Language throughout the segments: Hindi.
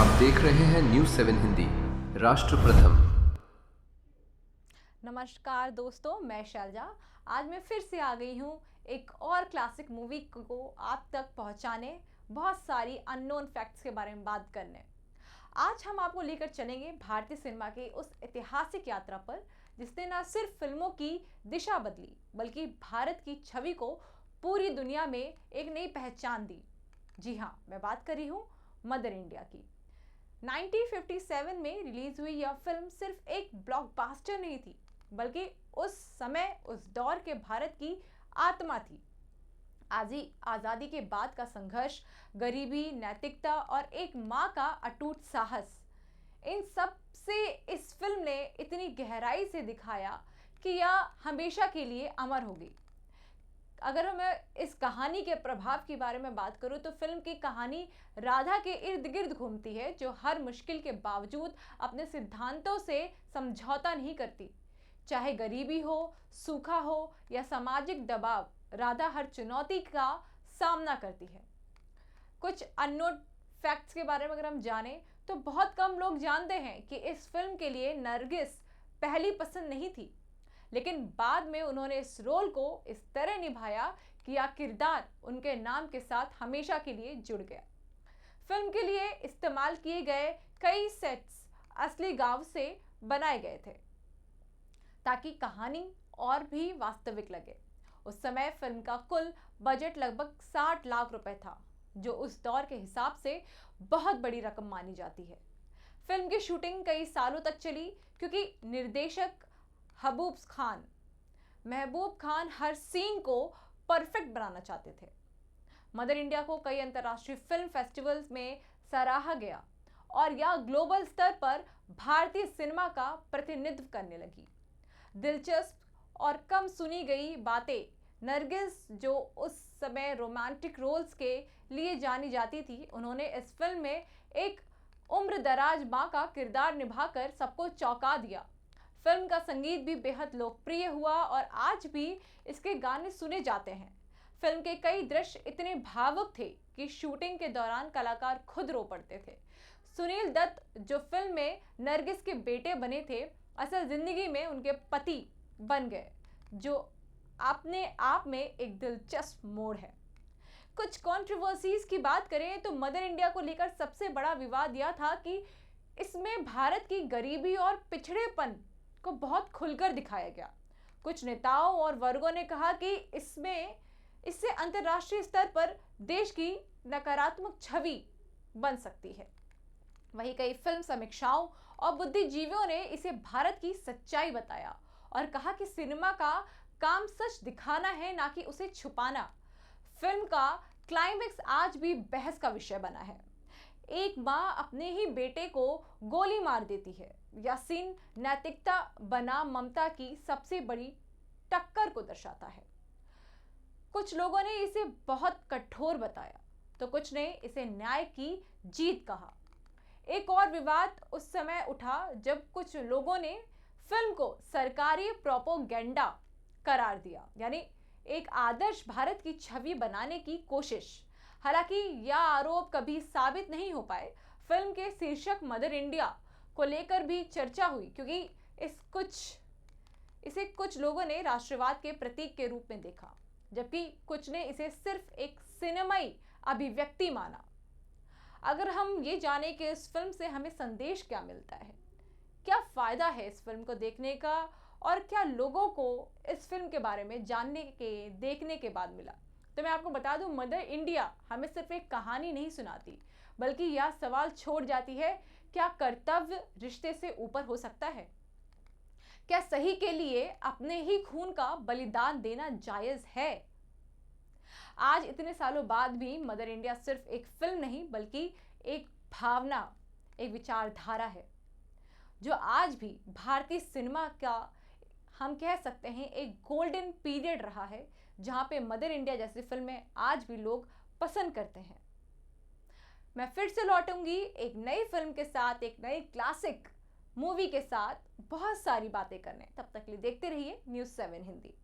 आप देख रहे हैं न्यूज़ 7 हिंदी, राष्ट्र प्रथम। नमस्कार दोस्तों, मैं शैलजा। आज मैं फिर से आ गई हूँ एक और क्लासिक मूवी को आप तक पहुँचाने, बहुत सारी अननोन फैक्ट्स के बारे में बात करने। आज हम आपको लेकर चलेंगे भारतीय सिनेमा की उस ऐतिहासिक यात्रा पर जिसने न सिर्फ फिल्मों की दिशा बदली बल्कि भारत की छवि को पूरी दुनिया में एक नई पहचान दी। जी हाँ, मैं बात कर रही हूँ मदर इंडिया की। 1957 में रिलीज हुई यह फिल्म सिर्फ एक ब्लॉकबस्टर नहीं थी, बल्कि उस समय उस दौर के भारत की आत्मा थी। आज़ादी के बाद का संघर्ष, गरीबी, नैतिकता और एक माँ का अटूट साहस, इन सब से इस फिल्म ने इतनी गहराई से दिखाया कि यह हमेशा के लिए अमर होगी। अगर मैं इस कहानी के प्रभाव के बारे में बात करूं तो फिल्म की कहानी राधा के इर्द गिर्द घूमती है, जो हर मुश्किल के बावजूद अपने सिद्धांतों से समझौता नहीं करती। चाहे गरीबी हो, सूखा हो या सामाजिक दबाव, राधा हर चुनौती का सामना करती है। कुछ अननोन फैक्ट्स के बारे में अगर हम जानें तो बहुत कम लोग जानते हैं कि इस फिल्म के लिए नरगिस पहली पसंद नहीं थी, लेकिन बाद में उन्होंने इस रोल को इस तरह निभाया कि यह किरदार उनके नाम के साथ हमेशा के लिए जुड़ गया। फिल्म के लिए इस्तेमाल किए गए कई सेट्स असली गांव से बनाए गए थे ताकि कहानी और भी वास्तविक लगे। उस समय फिल्म का कुल बजट लगभग 60 लाख रुपए था, जो उस दौर के हिसाब से बहुत बड़ी रकम मानी जाती है। फिल्म की शूटिंग कई सालों तक चली क्योंकि निर्देशक महबूब खान हर सीन को परफेक्ट बनाना चाहते थे। मदर इंडिया को कई अंतर्राष्ट्रीय फिल्म फेस्टिवल्स में सराहा गया और यह ग्लोबल स्तर पर भारतीय सिनेमा का प्रतिनिधित्व करने लगी। दिलचस्प और कम सुनी गई बातें, नरगिस जो उस समय रोमांटिक रोल्स के लिए जानी जाती थी, उन्होंने इस फिल्म में एक उम्रदराज माँ का किरदार निभाकर सबको चौंका दिया। फिल्म का संगीत भी बेहद लोकप्रिय हुआ और आज भी इसके गाने सुने जाते हैं। फिल्म के कई दृश्य इतने भावुक थे कि शूटिंग के दौरान कलाकार खुद रो पड़ते थे। सुनील दत्त, जो फिल्म में नरगिस के बेटे बने थे, असल जिंदगी में उनके पति बन गए, जो अपने आप में एक दिलचस्प मोड़ है। कुछ कंट्रोवर्सीज की बात करें तो मदर इंडिया को लेकर सबसे बड़ा विवाद यह था कि इसमें भारत की गरीबी और पिछड़ेपन को बहुत खुलकर दिखाया गया। कुछ नेताओं और वर्गों ने कहा कि इससे अंतर्राष्ट्रीय स्तर पर देश की नकारात्मक छवि बन सकती है। वहीं कई फिल्म समीक्षाओं और बुद्धिजीवियों ने इसे भारत की सच्चाई बताया और कहा कि सिनेमा का काम सच दिखाना है, ना कि उसे छुपाना। फिल्म का क्लाइमेक्स आज भी बहस का विषय बना है। एक माँ अपने ही बेटे को गोली मार देती है। यह सीन नैतिकता बनाम ममता की सबसे बड़ी टक्कर को दर्शाता है। कुछ लोगों ने इसे बहुत कठोर बताया तो कुछ ने इसे न्याय की जीत कहा। एक और विवाद उस समय उठा जब कुछ लोगों ने फिल्म को सरकारी प्रोपोगेंडा करार दिया, यानी एक आदर्श भारत की छवि बनाने की कोशिश। हालांकि यह आरोप कभी साबित नहीं हो पाए। फिल्म के शीर्षक मदर इंडिया को लेकर भी चर्चा हुई क्योंकि इसे कुछ लोगों ने राष्ट्रवाद के प्रतीक के रूप में देखा, जबकि कुछ ने इसे सिर्फ एक सिनेमाई अभिव्यक्ति माना। अगर हम ये जाने कि इस फिल्म से हमें संदेश क्या मिलता है, क्या फायदा है इस फिल्म को देखने का और क्या लोगों को इस फिल्म के बारे में देखने के बाद मिला, तो मैं आपको बता दूं, मदर इंडिया हमें सिर्फ एक कहानी नहीं सुनाती, बल्कि यह सवाल छोड़ जाती है, क्या कर्तव्य रिश्ते से ऊपर हो सकता है? क्या सही के लिए अपने ही खून का बलिदान देना जायज है? आज इतने सालों बाद भी मदर इंडिया सिर्फ एक फिल्म नहीं बल्कि एक भावना, एक विचारधारा है, जो आज भी भारतीय सिनेमा का, हम कह सकते हैं, एक गोल्डन पीरियड रहा है, जहां पे मदर इंडिया जैसी फिल्में आज भी लोग पसंद करते हैं। मैं फिर से लौटूंगी एक नई फिल्म के साथ, एक नई क्लासिक मूवी के साथ, बहुत सारी बातें करने। तब तक के लिए देखते रहिए न्यूज़ 7 हिंदी।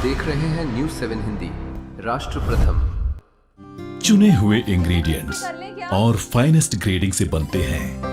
देख रहे हैं न्यूज 7 हिंदी, राष्ट्र प्रथम। चुने हुए इंग्रेडिएंट्स कर लें क्या? और फाइनेस्ट ग्रेडिंग से बनते हैं